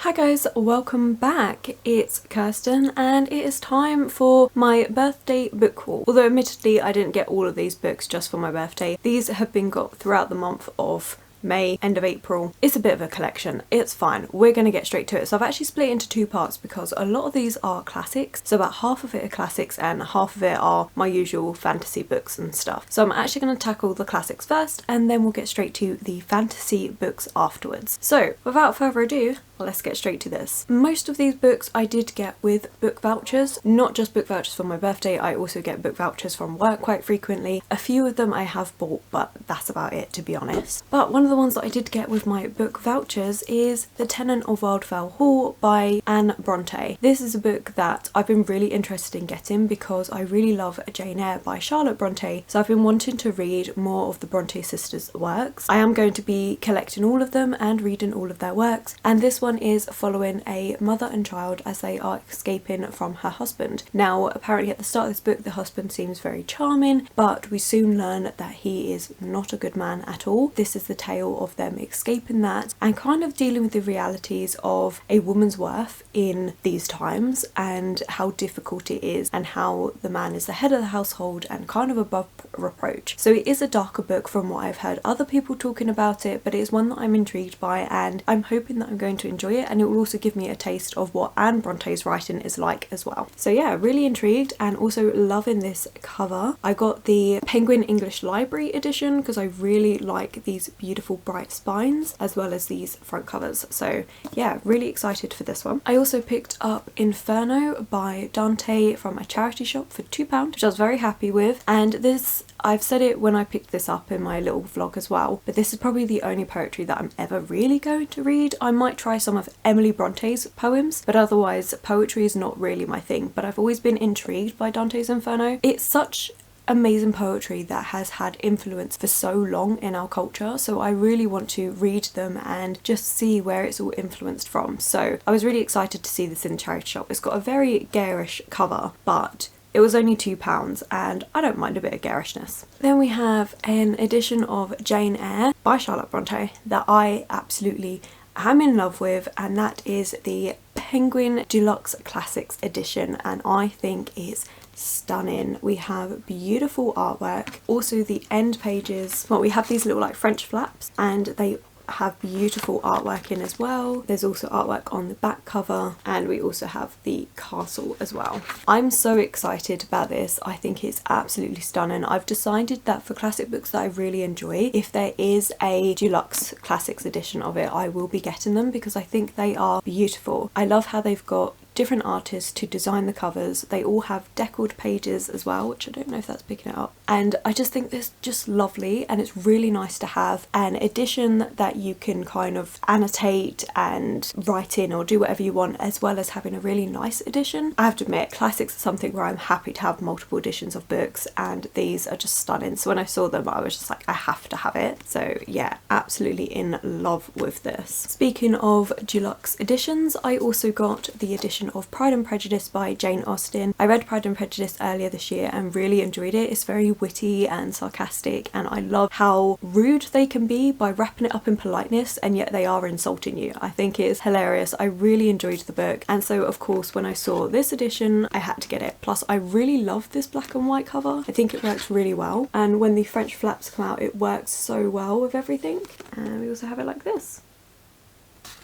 Hi guys, welcome back. It's Kirsten and it is time for my birthday book haul. Although admittedly I didn't get all of these books just for my birthday. These have been got throughout the month of May, end of April. It's a bit of a collection. It's fine. We're going to get straight to it. So I've actually split it into two parts because a lot of these are classics. So about half of it are classics and half of it are my usual fantasy books and stuff. So I'm actually going to tackle the classics first and then we'll get straight to the fantasy books afterwards. So without further ado, let's get straight to this. Most of these books I did get with book vouchers, not just book vouchers for my birthday, I also get book vouchers from work quite frequently. A few of them I have bought, but that's about it to be honest. But one of the ones that I did get with my book vouchers is The Tenant of Wildfell Hall by Anne Bronte. This is a book that I've been really interested in getting because I really love Jane Eyre by Charlotte Bronte, so I've been wanting to read more of the Bronte sisters' works. I am going to be collecting all of them and reading all of their works, and this one is following a mother and child as they are escaping from her husband. Now apparently at the start of this book the husband seems very charming, but we soon learn that he is not a good man at all. This is the tale of them escaping that and kind of dealing with the realities of a woman's worth in these times and how difficult it is and how the man is the head of the household and kind of above reproach. So it is a darker book from what I've heard other people talking about it, but it's one that I'm intrigued by and I'm hoping that I'm going to enjoy it, and it will also give me a taste of what Anne Bronte's writing is like as well. So yeah, really intrigued and also loving this cover. I got the Penguin English Library edition because I really like these beautiful bright spines as well as these front covers. So yeah, really excited for this one. I also picked up Inferno by Dante from a charity shop for £2, which I was very happy with, and this, I've said it when I picked this up in my little vlog as well, but this is probably the only poetry that I'm ever really going to read. I might try some of Emily Bronte's poems, but otherwise poetry is not really my thing, but I've always been intrigued by Dante's Inferno. It's such amazing poetry that has had influence for so long in our culture, so I really want to read them and just see where it's all influenced from. So I was really excited to see this in the charity shop. It's got a very garish cover, but it was only £2 and I don't mind a bit of garishness. Then we have an edition of Jane Eyre by Charlotte Bronte that I absolutely am in love with, and that is the Penguin Deluxe Classics edition, and I think it's stunning. We have beautiful artwork. Also the end pages, well, we have these little like French flaps and they have beautiful artwork in as well. There's also artwork on the back cover and we also have the castle as well. I'm so excited about this. I think it's absolutely stunning. I've decided that for classic books that I really enjoy, if there is a deluxe classics edition of it, I will be getting them because I think they are beautiful. I love how they've got different artists to design the covers. They all have deckled pages as well, which I don't know if that's picking it up, and I just think this just lovely, and it's really nice to have an edition that you can kind of annotate and write in or do whatever you want, as well as having a really nice edition. I have to admit, classics are something where I'm happy to have multiple editions of books, and these are just stunning. So when I saw them I was just like, I have to have it. So yeah, absolutely in love with this. Speaking of deluxe editions, I also got the edition of Pride and Prejudice by Jane Austen. I read Pride and Prejudice earlier this year and really enjoyed it. It's very witty and sarcastic, and I love how rude they can be by wrapping it up in politeness and yet they are insulting you. I think it's hilarious. I really enjoyed the book, and so of course when I saw this edition I had to get it. Plus I really love this black and white cover. I think it works really well, and when the French flaps come out it works so well with everything. And we also have it like this.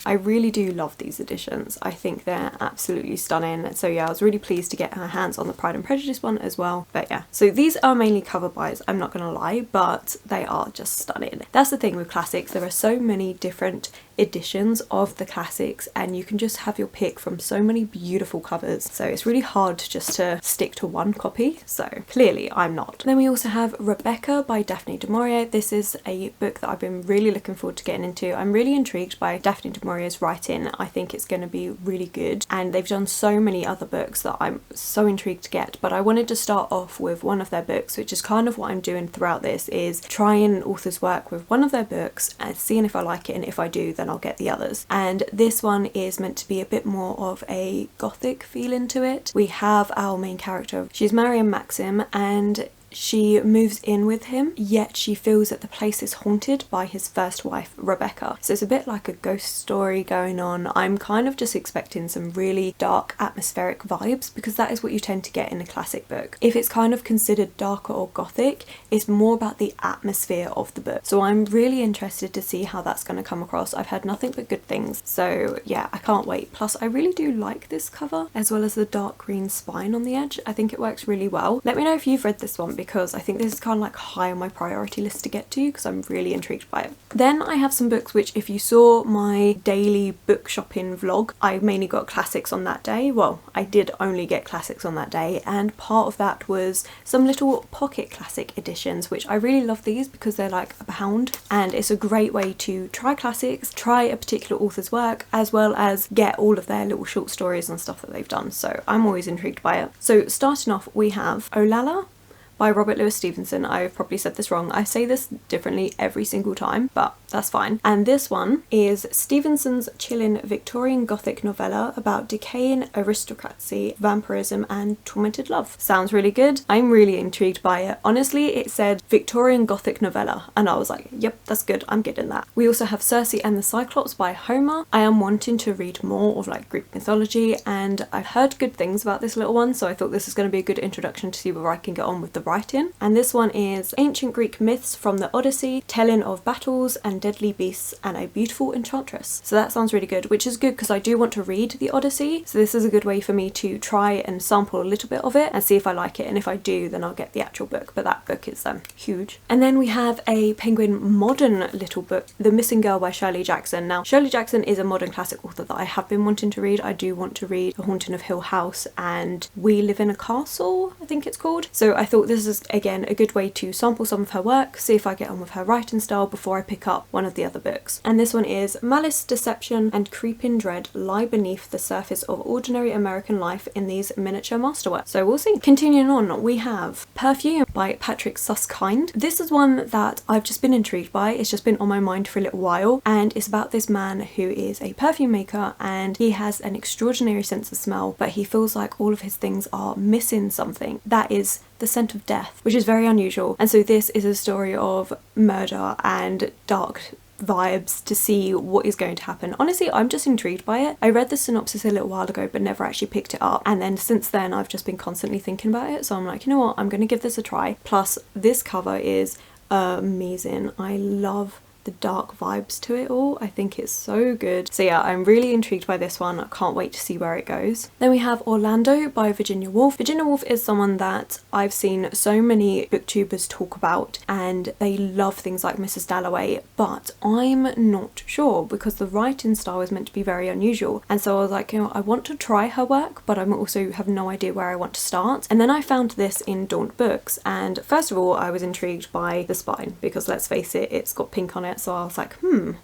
I really do love these editions. I think they're absolutely stunning. So yeah, I was really pleased to get our hands on the Pride and Prejudice one as well. But yeah, so these are mainly cover buys, I'm not gonna lie, but they are just stunning. That's the thing with classics, there are so many different editions of the classics and you can just have your pick from so many beautiful covers, so it's really hard just to stick to one copy, so clearly I'm not. Then we also have Rebecca by Daphne du Maurier. This is a book that I've been really looking forward to getting into. I'm really intrigued by Daphne du Maurier's writing. I think it's going to be really good, and they've done so many other books that I'm so intrigued to get, but I wanted to start off with one of their books, which is kind of what I'm doing throughout this, is trying author's work with one of their books and seeing if I like it, and if I do then I'll get the others. And this one is meant to be a bit more of a gothic feeling to it. We have our main character, she's Marion Maxim, and she moves in with him, yet she feels that the place is haunted by his first wife, Rebecca. So it's a bit like a ghost story going on. I'm kind of just expecting some really dark atmospheric vibes, because that is what you tend to get in a classic book. If it's kind of considered darker or gothic, it's more about the atmosphere of the book. So I'm really interested to see how that's going to come across. I've heard nothing but good things, so yeah, I can't wait. Plus I really do like this cover, as well as the dark green spine on the edge. I think it works really well. Let me know if you've read this one, because I think this is kind of like high on my priority list to get to, because I'm really intrigued by it. Then I have some books which, if you saw my daily book shopping vlog, I mainly got classics on that day. Well, I did only get classics on that day, and part of that was some little pocket classic editions, which I really love these because they're like £1, and it's a great way to try classics, try a particular author's work, as well as get all of their little short stories and stuff that they've done. So I'm always intrigued by it. So starting off, we have Olalla by Robert Louis Stevenson. I've probably said this wrong. I say this differently every single time, but that's fine. And this one is Stevenson's chilling Victorian Gothic novella about decaying aristocracy, vampirism and tormented love. Sounds really good. I'm really intrigued by it. Honestly, it said Victorian Gothic novella and I was like, yep, that's good, I'm getting that. We also have Cersei and the Cyclops by Homer. I am wanting to read more of like Greek mythology, and I've heard good things about this little one, so I thought this is going to be a good introduction to see where I can get on with the writing. And this one is Ancient Greek Myths from the Odyssey, telling of battles and deadly beasts and a beautiful enchantress. So that sounds really good, which is good because I do want to read the Odyssey, so this is a good way for me to try and sample a little bit of it and see if I like it, and if I do then I'll get the actual book, but that book is huge. And then we have a Penguin modern little book, The Missing Girl by Shirley Jackson. Now Shirley Jackson is a modern classic author that I have been wanting to read. I do want to read The Haunting of Hill House and We Live in a Castle, I think it's called. So I thought this is again a good way to sample some of her work, see if I get on with her writing style before I pick up one of the other books. And this one is Malice, Deception and Creeping Dread lie beneath the surface of ordinary American life in these miniature masterworks. So we'll see. Continuing on, we have Perfume by Patrick Susskind. This is one that I've just been intrigued by. It's just been on my mind for a little while, and it's about this man who is a perfume maker and he has an extraordinary sense of smell, but he feels like all of his things are missing something. That is the scent of death, which is very unusual. And so this is a story of murder and dark vibes to see what is going to happen. Honestly, I'm just intrigued by it. I read the synopsis a little while ago but never actually picked it up, and then since then I've just been constantly thinking about it, so I'm like, you know what, I'm going to give this a try. Plus this cover is amazing. I love the dark vibes to it all. I think it's so good. So yeah, I'm really intrigued by this one. I can't wait to see where it goes. Then we have Orlando by Virginia Woolf. Virginia Woolf is someone that I've seen so many booktubers talk about, and they love things like Mrs. Dalloway, but I'm not sure because the writing style is meant to be very unusual. And so I was like, you know, I want to try her work, but I'm also have no idea where I want to start. And then I found this in Daunt Books, and first of all I was intrigued by the spine because let's face it, it's got pink on it. So I was like,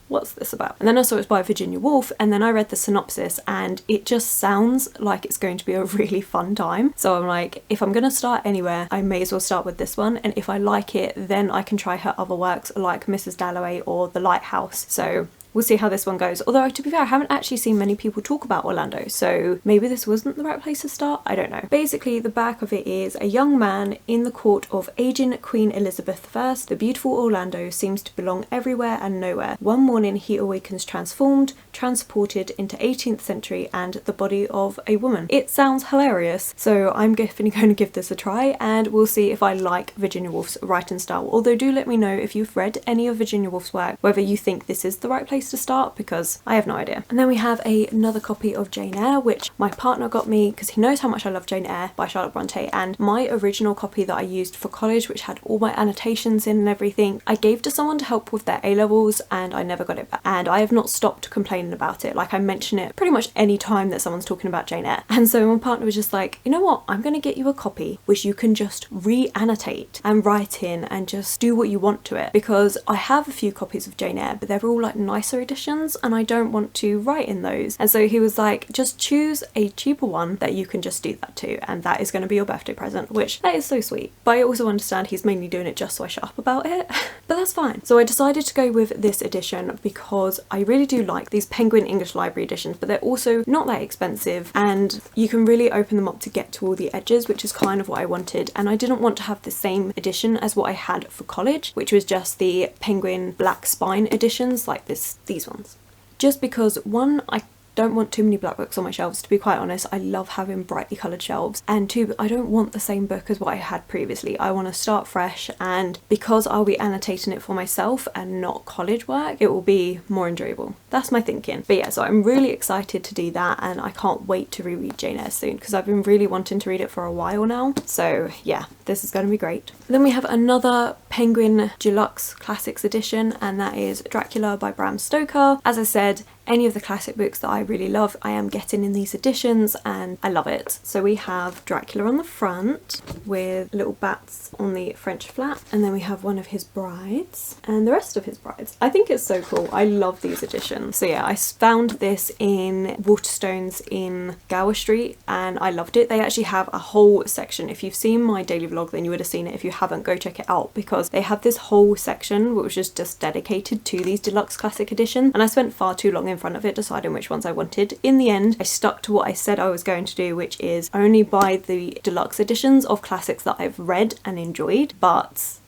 what's this about? And then I saw it was by Virginia Woolf, and then I read the synopsis and it just sounds like it's going to be a really fun time. So I'm like, if I'm gonna start anywhere, I may as well start with this one, and if I like it then I can try her other works like Mrs. Dalloway or The Lighthouse. So we'll see how this one goes. Although, to be fair, I haven't actually seen many people talk about Orlando, so maybe this wasn't the right place to start, I don't know. Basically, the back of it is a young man in the court of aging Queen Elizabeth I. The beautiful Orlando seems to belong everywhere and nowhere. One morning he awakens transformed, transported into 18th century and the body of a woman. It sounds hilarious, so I'm definitely going to give this a try, and we'll see if I like Virginia Woolf's writing style. Although do let me know if you've read any of Virginia Woolf's work, whether you think this is the right place to start, because I have no idea. And then we have another copy of Jane Eyre, which my partner got me because he knows how much I love Jane Eyre by Charlotte Bronte, and my original copy that I used for college, which had all my annotations in and everything, I gave to someone to help with their A-levels and I never got it back, and I have not stopped complaining about it. Like, I mention it pretty much any time that someone's talking about Jane Eyre, and so my partner was just like, you know what, I'm gonna get you a copy which you can just re-annotate and write in and just do what you want to it, because I have a few copies of Jane Eyre but they're all like nice lesser editions and I don't want to write in those. And so he was like, just choose a cheaper one that you can just do that to, and that is going to be your birthday present, which that is so sweet. But I also understand he's mainly doing it just so I shut up about it, but that's fine. So I decided to go with this edition because I really do like these Penguin English Library editions, but they're also not that expensive and you can really open them up to get to all the edges, which is kind of what I wanted. And I didn't want to have the same edition as what I had for college, which was just the Penguin Black Spine editions like these ones. Just because one, I don't want too many black books on my shelves, to be quite honest. I love having brightly coloured shelves, and two, I don't want the same book as what I had previously. I want to start fresh, and because I'll be annotating it for myself and not college work, it will be more enjoyable. That's my thinking. But yeah, so I'm really excited to do that, and I can't wait to reread Jane Eyre soon because I've been really wanting to read it for a while now. So yeah, this is going to be great. Then we have another Penguin Deluxe Classics edition, and that is Dracula by Bram Stoker. As I said, any of the classic books that I really love, I am getting in these editions and I love it. So we have Dracula on the front with little bats on the French flap, and then we have one of his brides and the rest of his brides. I think it's so cool. I love these editions. So yeah, I found this in Waterstones in Gower Street and I loved it. They actually have a whole section. If you've seen my daily vlog, then you would have seen it. If you haven't, go check it out because they have this whole section which was just dedicated to these deluxe classic editions, and I spent far too long in front of it deciding which ones I wanted. In the end, I stuck to what I said I was going to do, which is only buy the deluxe editions of classics that I've read and enjoyed, but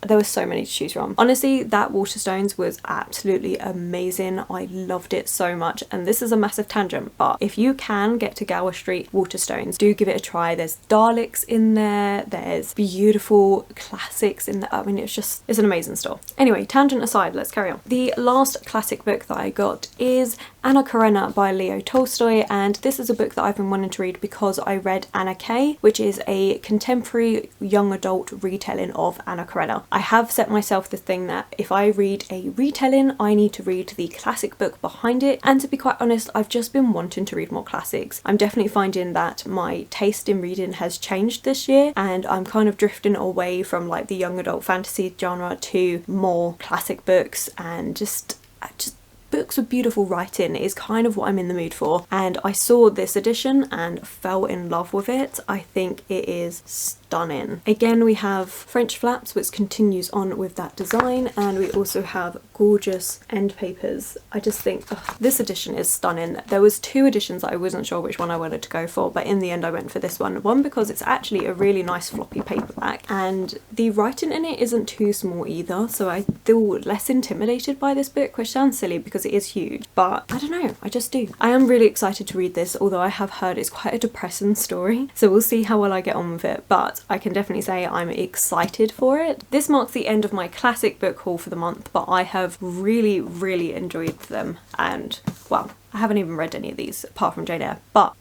there were so many to choose from. Honestly, that Waterstones was absolutely amazing. I loved it so much, and this is a massive tangent, but if you can get to Gower Street Waterstones, do give it a try. There's Daleks in there, there's beautiful classics in there. I mean, it's an amazing store. Anyway, tangent aside, let's carry on. The last classic book that I got is Anna Karenina by Leo Tolstoy, and this is a book that I've been wanting to read because I read Anna K, which is a contemporary young adult retelling of Anna Karenina. I have set myself the thing that if I read a retelling, I need to read the classic book behind it, and to be quite honest, I've just been wanting to read more classics. I'm definitely finding that my taste in reading has changed this year, and I'm kind of drifting away from like the young adult fantasy genre to more classic books, and just books with beautiful writing is kind of what I'm in the mood for. And I saw this edition and fell in love with it. I think it is stunning. Again, we have French flaps, which continues on with that design, and we also have gorgeous end papers. I just think this edition is stunning. There was two editions that I wasn't sure which one I wanted to go for, but in the end I went for this one. One, because it's actually a really nice floppy paperback, and the writing in it isn't too small either, so I feel less intimidated by this book, which sounds silly because it is huge, but I don't know, I just do. I am really excited to read this, although I have heard it's quite a depressing story, so we'll see how well I get on with it, but I can definitely say I'm excited for it. This marks the end of my classic book haul for the month, but I have really enjoyed them, and well, I haven't even read any of these apart from Jane Eyre, but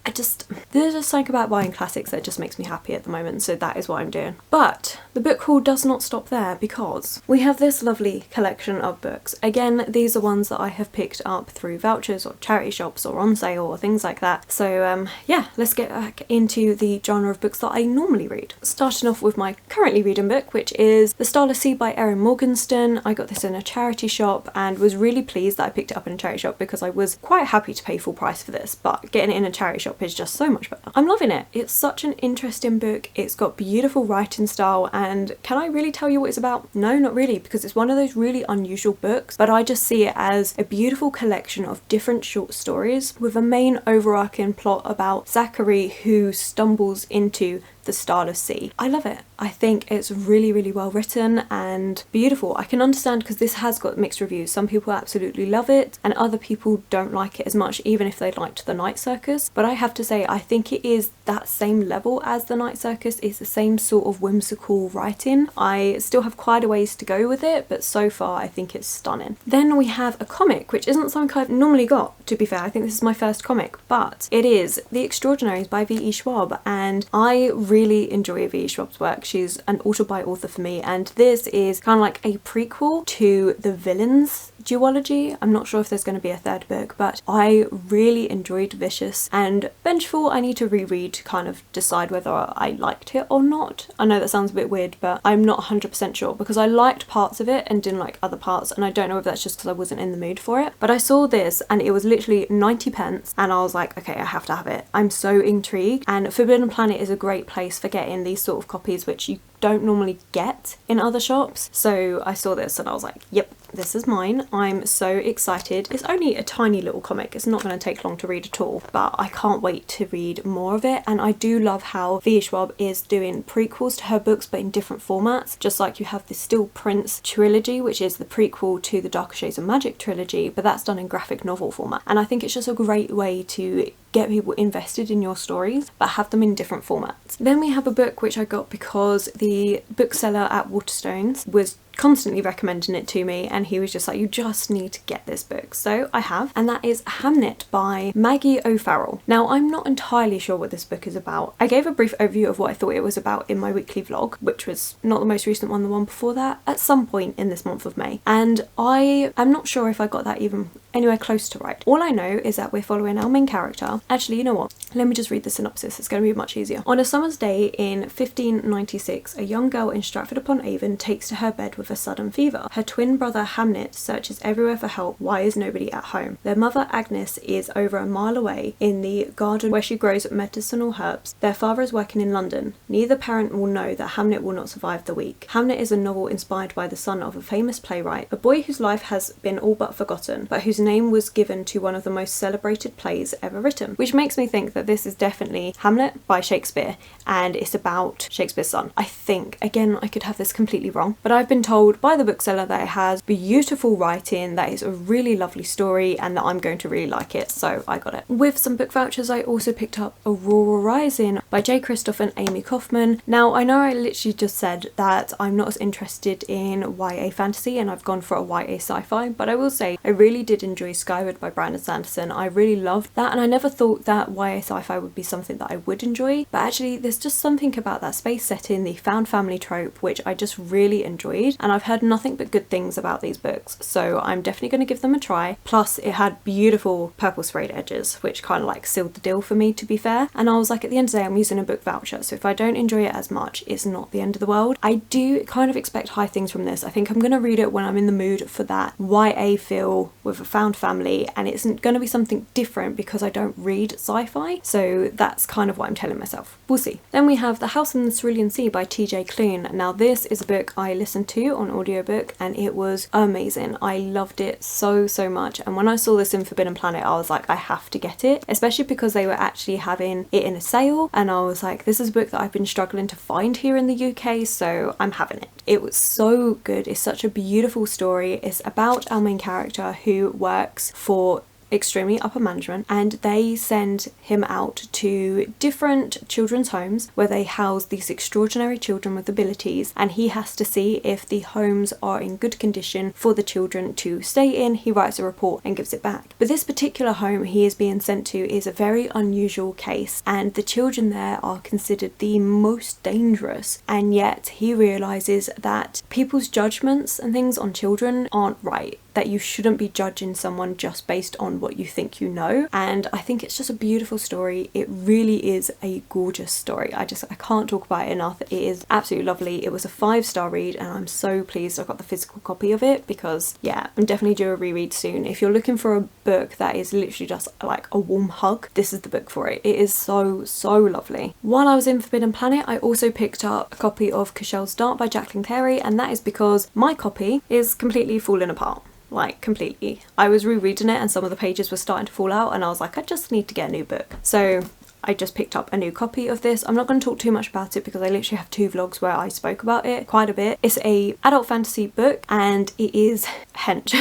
there's just something about buying classics that just makes me happy at the moment, so that is what I'm doing. But the book haul does not stop there because we have this lovely collection of books. Again, these are ones that I have picked up through vouchers or charity shops or on sale or things like that. So yeah, let's get back into the genre of books that I normally read. Starting off with my currently reading book, which is The Starless Sea by Erin Morgenstern. I got this in a charity shop and was really pleased that I picked it up in a charity shop because I was quite happy to pay full price for this, but getting it in a charity shop is just so much better. I'm loving it. It's such an interesting book. It's got beautiful writing style, and can I really tell you what it's about? No, not really, because it's one of those really unusual books, but I just see it as a beautiful collection of different short stories with a main overarching plot about Zachary who stumbles into the Starless Sea. I love it. I think it's really well written and beautiful. I can understand because this has got mixed reviews. Some people absolutely love it and other people don't like it as much, even if they liked The Night Circus. But I have to say, I think it is that same level as The Night Circus. It's the same sort of whimsical writing. I still have quite a ways to go with it, but so far I think it's stunning. Then we have a comic, which isn't something I've normally got, to be fair. I think this is my first comic, but it is The Extraordinaries by V.E. Schwab, and I really enjoy V.E. Schwab's work. She's an author for me, and this is kind of like a prequel to the Villains duology. I'm not sure if there's going to be a third book, but I really enjoyed Vicious, and Vengeful I need to reread to kind of decide whether I liked it or not. I know that sounds a bit weird, but I'm not 100% sure because I liked parts of it and didn't like other parts, and I don't know if that's just because I wasn't in the mood for it. But I saw this and it was literally 90 pence and I was like, okay, I have to have it. I'm so intrigued, and Forbidden Planet is a great place for getting these sort of copies which you don't normally get in other shops. So I saw this and I was like, yep, this is mine. I'm so excited. It's only a tiny little comic. It's not going to take long to read at all, but I can't wait to read more of it. And I do love how V. Schwab is doing prequels to her books, but in different formats. Just like you have the Still Prince trilogy, which is the prequel to the Darker Shades of Magic trilogy, but that's done in graphic novel format. And I think it's just a great way to get people invested in your stories, but have them in different formats. Then we have a book which I got because the bookseller at Waterstones was constantly recommending it to me, and he was just like, you just need to get this book. So I have, and that is Hamnet by Maggie O'Farrell. Now, I'm not entirely sure what this book is about. I gave a brief overview of what I thought it was about in my weekly vlog, which was not the most recent one, the one before that, at some point in this month of May, and I am not sure if I got that even anywhere close to right. All I know is that we're following our main character. Actually, you know what? Let me just read the synopsis. It's going to be much easier. On a summer's day in 1596, a young girl in Stratford-upon-Avon takes to her bed with a sudden fever. Her twin brother Hamnet searches everywhere for help. Why is nobody at home? Their mother Agnes is over a mile away in the garden where she grows medicinal herbs. Their father is working in London. Neither parent will know that Hamnet will not survive the week. Hamnet is a novel inspired by the son of a famous playwright, a boy whose life has been all but forgotten, but whose name was given to one of the most celebrated plays ever written, which makes me think that this is definitely Hamlet by Shakespeare, and it's about Shakespeare's son. I think, again, I could have this completely wrong, but I've been told by the bookseller that it has beautiful writing, that is a really lovely story, and that I'm going to really like it, so I got it. With some book vouchers, I also picked up Aurora Rising by J. Christoph and Amy Kaufman. Now, I know I literally just said that I'm not as interested in YA fantasy and I've gone for a YA sci-fi, but I will say I really did enjoy Skyward by Brandon Sanderson. I really loved that, and I never thought that YA sci-fi would be something that I would enjoy, but actually there's just something about that space setting, the found family trope, which I just really enjoyed, and I've heard nothing but good things about these books, so I'm definitely going to give them a try. Plus it had beautiful purple sprayed edges, which kind of like sealed the deal for me, to be fair, and I was like, at the end of the day I'm using a book voucher, so if I don't enjoy it as much, it's not the end of the world. I do kind of expect high things from this. I think I'm going to read it when I'm in the mood for that YA feel with a found family, and it's going to be something different because I don't read sci-fi, so that's kind of what I'm telling myself. We'll see. Then we have The House in the Cerulean Sea by TJ Klune. Now this is a book I listened to on audiobook and it was amazing. I loved it so much, and when I saw this in Forbidden Planet I was like, I have to get it, especially because they were actually having it in a sale, and I was like, this is a book that I've been struggling to find here in the UK, so I'm having it. It was so good. It's such a beautiful story. It's about our main character who works for extremely upper management, and they send him out to different children's homes where they house these extraordinary children with abilities, and he has to see if the homes are in good condition for the children to stay in. He writes a report and gives it back. But this particular home he is being sent to is a very unusual case, and the children there are considered the most dangerous, and yet he realizes that people's judgments and things on children aren't right, that you shouldn't be judging someone just based on what you think you know. And I think it's just a beautiful story. It really is a gorgeous story. I can't talk about it enough. It is absolutely lovely. It was a 5-star read, and I'm so pleased I got the physical copy of it because yeah, I'm definitely due a reread soon. If you're looking for a book that is literally just like a warm hug, this is the book for it. It is so lovely. While I was in Forbidden Planet, I also picked up a copy of Kisels Dart by Jacqueline Carey, and that is because my copy is completely falling apart. Like completely. I was rereading it and some of the pages were starting to fall out, and I was like, I just need to get a new book. So I just picked up a new copy of this. I'm not going to talk too much about it because I literally have 2 vlogs where I spoke about it quite a bit. It's a adult fantasy book and it is hench.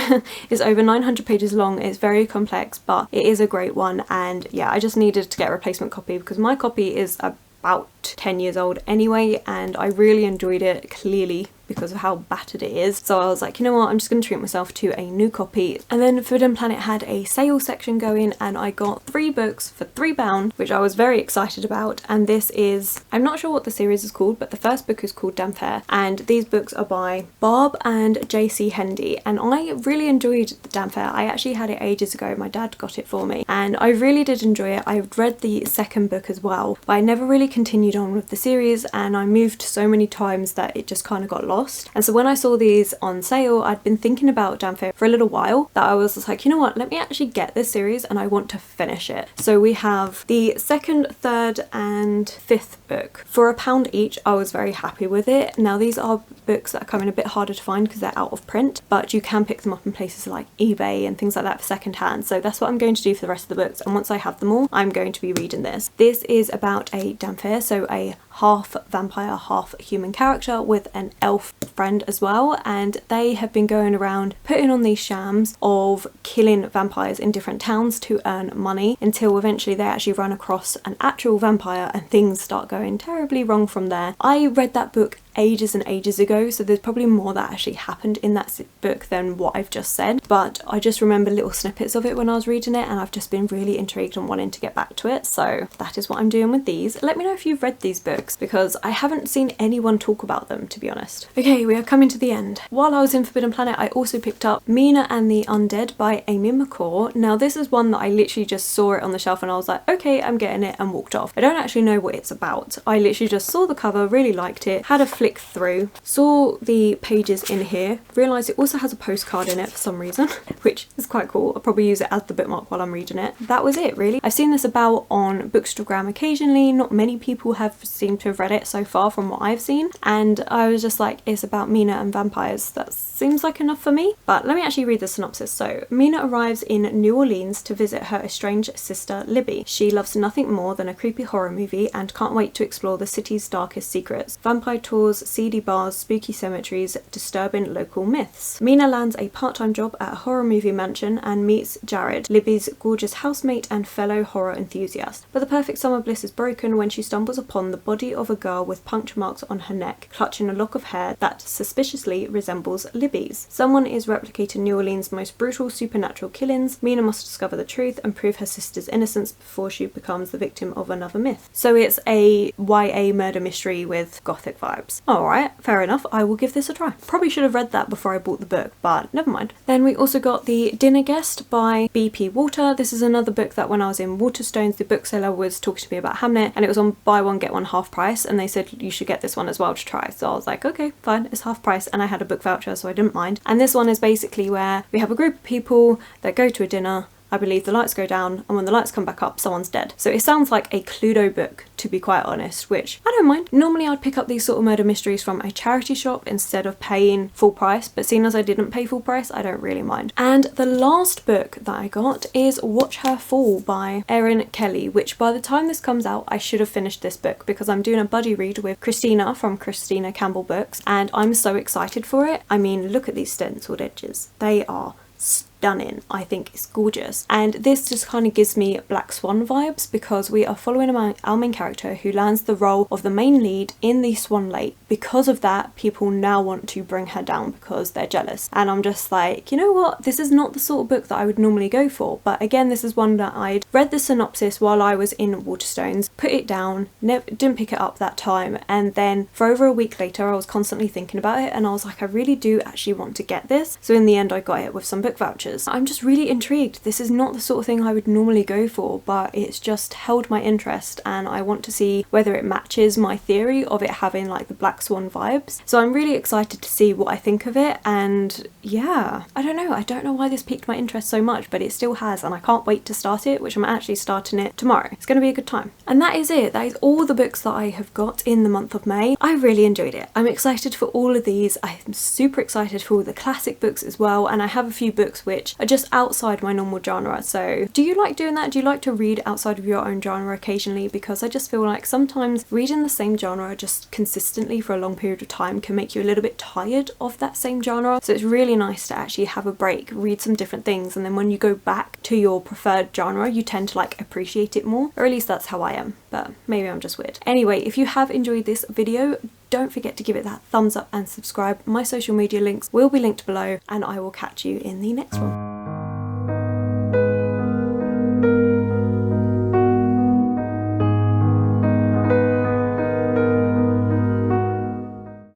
It's over 900 pages long. It's very complex, but it is a great one, and yeah, I just needed to get a replacement copy because my copy is about 10 years old anyway, and I really enjoyed it, clearly because of how battered it is. So I was like, you know what, I'm just going to treat myself to a new copy. And then Forbidden Planet had a sale section going and I got 3 books for £3, which I was very excited about. And this is, I'm not sure what the series is called, but the first book is called Damfair, and these books are by Barb and JC Hendy, and I really enjoyed the Damfair. I actually had it ages ago, my dad got it for me, and I really did enjoy it. I read the second book as well, but I never really continued on with the series, and I moved so many times that it just kind of got lost. And so when I saw these on sale, I'd been thinking about Damfair for a little while, that I was just like, you know what, let me actually get this series and I want to finish it. So we have the second, third and fifth book for £1 each. I was very happy with it. Now these are books that are coming a bit harder to find because they're out of print, but you can pick them up in places like eBay and things like that for second hand. So that's what I'm going to do for the rest of the books, and once I have them all, I'm going to be reading this. This is about a Damfair, so a half vampire, half human character with an elf friend as well, and they have been going around putting on these shams of killing vampires in different towns to earn money, until eventually they actually run across an actual vampire and things start going terribly wrong from there. I read that book ages and ages ago, so there's probably more that actually happened in that book than what I've just said, but I just remember little snippets of it when I was reading it, and I've just been really intrigued and wanting to get back to it, so that is what I'm doing with these. Let me know if you've read these books, because I haven't seen anyone talk about them, to be honest. Okay, we are coming to the end. While I was in Forbidden Planet, I also picked up Mina and the Undead by Amy McCall. Now this is one that I literally just saw it on the shelf and I was like, okay, I'm getting it, and walked off. I don't actually know what it's about. I literally just saw the cover, really liked it, had a flick through, saw the pages in here, realised it also has a postcard in it for some reason, which is quite cool. I'll probably use it as the bookmark while I'm reading it. That was it really. I've seen this about on Bookstagram occasionally. Not many people have seemed to have read it so far from what I've seen, and I was just like, it's about Mina and vampires. That seems like enough for me. But let me actually read the synopsis. So Mina arrives in New Orleans to visit her estranged sister Libby. She loves nothing more than a creepy horror movie and can't wait to explore the city's darkest secrets. Vampire tours, seedy bars, spooky cemeteries, disturbing local myths. Mina lands a part-time job at a horror movie mansion and meets Jared, Libby's gorgeous housemate and fellow horror enthusiast. But the perfect summer bliss is broken when she stumbles upon the body of a girl with puncture marks on her neck, clutching a lock of hair that suspiciously resembles Libby's. Someone is replicating New Orleans' most brutal supernatural killings. Mina must discover the truth and prove her sister's innocence before she becomes the victim of another myth. So it's a YA murder mystery with gothic vibes. Alright, fair enough, I will give this a try. Probably should have read that before I bought the book, but never mind. Then we also got The Dinner Guest by BP Walter. This is another book that when I was in Waterstones, the bookseller was talking to me about Hamnet, and it was on buy one get one half price, and they said you should get this one as well to try. So I was like, okay, fine, it's half price, and I had a book voucher so I didn't mind. And this one is basically where we have a group of people that go to a dinner. I believe the lights go down, and when the lights come back up, someone's dead. So it sounds like a Cluedo book, to be quite honest, which I don't mind. Normally I'd pick up these sort of murder mysteries from a charity shop instead of paying full price, but seeing as I didn't pay full price, I don't really mind. And the last book that I got is Watch Her Fall by Erin Kelly, which by the time this comes out, I should have finished this book because I'm doing a buddy read with Christina from Christina Campbell Books, and I'm so excited for it. I mean, look at these stenciled edges. They are stunning. I think it's gorgeous, and this just kind of gives me Black Swan vibes because we are following our main character who lands the role of the main lead in the Swan Lake. Because of that, people now want to bring her down because they're jealous, and I'm just like, you know what, this is not the sort of book that I would normally go for, but again, this is one that I'd read the synopsis while I was in Waterstones, put it down, didn't pick it up that time, and then for over a week later I was constantly thinking about it, and I was like, I really do actually want to get this. So in the end I got it with some book vouchers. I'm just really intrigued. This is not the sort of thing I would normally go for, but it's just held my interest, and I want to see whether it matches my theory of it having like the Black Swan vibes. So I'm really excited to see what I think of it, and yeah, I don't know why this piqued my interest so much, but it still has, and I can't wait to start it, which I'm actually starting it tomorrow. It's going to be a good time. And that is it. That is all the books that I have got in the month of May. I really enjoyed it. I'm excited for all of these. I'm super excited for all the classic books as well, and I have a few books which are just outside my normal genre. So do you like doing that? Do you like to read outside of your own genre occasionally? Because I just feel like sometimes reading the same genre just consistently for a long period of time can make you a little bit tired of that same genre. So it's really nice to actually have a break, read some different things, and then when you go back to your preferred genre you tend to like appreciate it more, or at least that's how I am, but maybe I'm just weird. Anyway, if you have enjoyed this video, don't forget to give it that thumbs up and subscribe. My social media links will be linked below, and I will catch you in the next one.